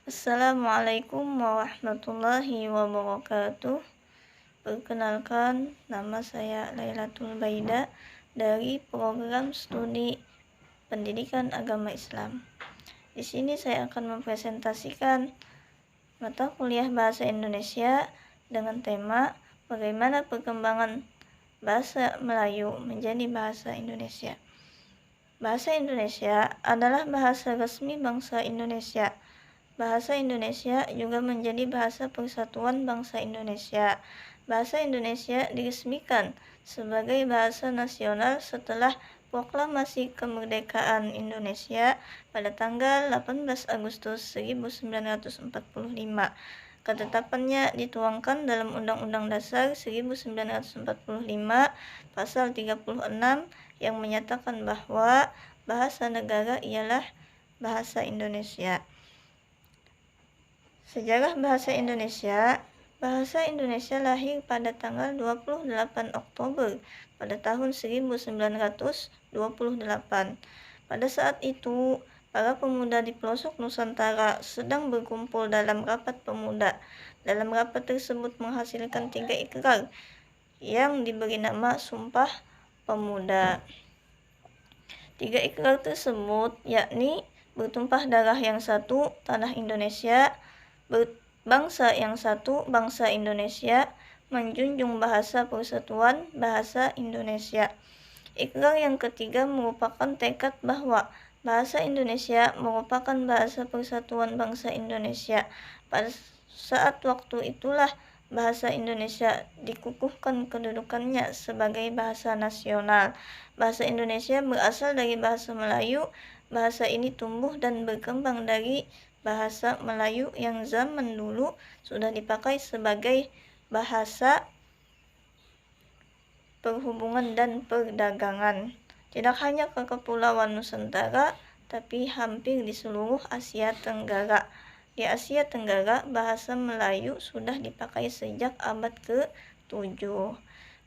Assalamualaikum warahmatullahi wabarakatuh. Perkenalkan, nama saya Lailatul Baida dari program studi Pendidikan Agama Islam. Di sini saya akan mempresentasikan mata kuliah Bahasa Indonesia dengan tema bagaimana perkembangan bahasa Melayu menjadi bahasa Indonesia. Bahasa Indonesia adalah bahasa resmi bangsa Indonesia. Bahasa Indonesia juga menjadi bahasa persatuan bangsa Indonesia. Bahasa Indonesia diresmikan sebagai bahasa nasional setelah Proklamasi Kemerdekaan Indonesia pada tanggal 18 Agustus 1945. Ketetapannya dituangkan dalam Undang-Undang Dasar 1945 Pasal 36 yang menyatakan bahwa bahasa negara ialah bahasa Indonesia. Sejarah bahasa Indonesia. Bahasa Indonesia lahir pada tanggal 28 Oktober pada tahun 1928. Pada saat itu, para pemuda di pelosok Nusantara sedang berkumpul dalam rapat pemuda. Dalam rapat tersebut menghasilkan 3 ikrar yang diberi nama Sumpah Pemuda. 3 ikrar tersebut yakni bertumpah darah yang satu, tanah Indonesia; berbangsa yang satu, bangsa Indonesia; menjunjung bahasa persatuan, bahasa Indonesia. Ikrar yang ketiga merupakan tekad bahwa bahasa Indonesia merupakan bahasa persatuan bangsa Indonesia. Pada saat waktu itulah bahasa Indonesia dikukuhkan kedudukannya sebagai bahasa nasional. Bahasa Indonesia berasal dari bahasa Melayu. Bahasa ini tumbuh dan berkembang dari bahasa Melayu yang zaman dulu sudah dipakai sebagai bahasa perhubungan dan perdagangan. Tidak hanya ke Kepulauan Nusantara, tapi hampir di seluruh Asia Tenggara. Di Asia Tenggara, bahasa Melayu sudah dipakai sejak abad ke-7.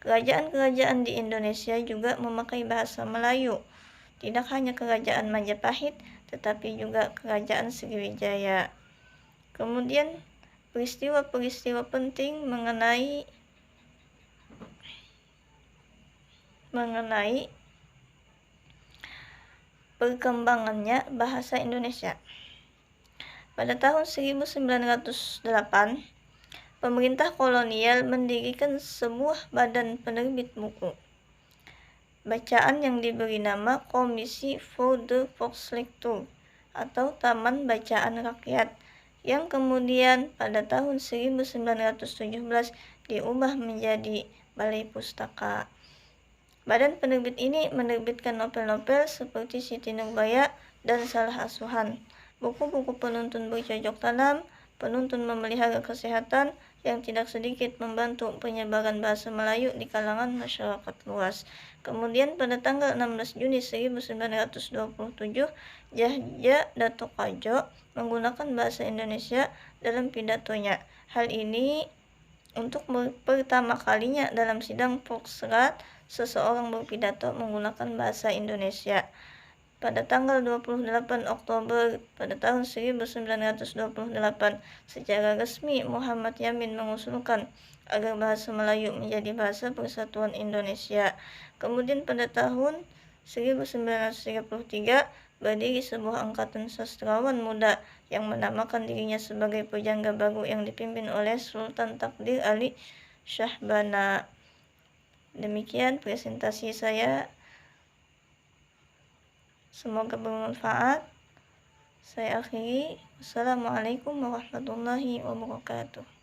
Kerajaan-kerajaan di Indonesia juga memakai bahasa Melayu. Tidak hanya Kerajaan Majapahit, tetapi juga Kerajaan Sriwijaya. Kemudian peristiwa-peristiwa penting mengenai perkembangannya bahasa Indonesia. Pada tahun 1908, pemerintah kolonial mendirikan sebuah badan penerbit buku. Bacaan yang diberi nama Komisi voor de Volkslectuur atau Taman Bacaan Rakyat, yang kemudian pada tahun 1917 diubah menjadi Balai Pustaka. Badan penerbit ini menerbitkan novel-novel seperti Siti Nurbaya dan Salah Asuhan, buku-buku penuntun bercocok tanam, penuntun memelihara kesehatan, yang tidak sedikit membantu penyebaran bahasa Melayu di kalangan masyarakat luas. Kemudian pada tanggal 16 Juni 1927, Yahya Dato Kadjo menggunakan bahasa Indonesia dalam pidatonya. Hal ini untuk pertama kalinya dalam sidang Volksraad seseorang berpidato menggunakan bahasa Indonesia. Pada tanggal 28 Oktober pada tahun 1928, secara resmi Muhammad Yamin mengusulkan agar bahasa Melayu menjadi bahasa persatuan Indonesia. Kemudian pada tahun 1933 berdiri sebuah angkatan sastrawan muda yang menamakan dirinya sebagai Pujangga Baru yang dipimpin oleh Sultan Takdir Ali Syahbana. Demikian presentasi saya. Semoga bermanfaat. Saya akhiri. Wassalamualaikum warahmatullahi wabarakatuh.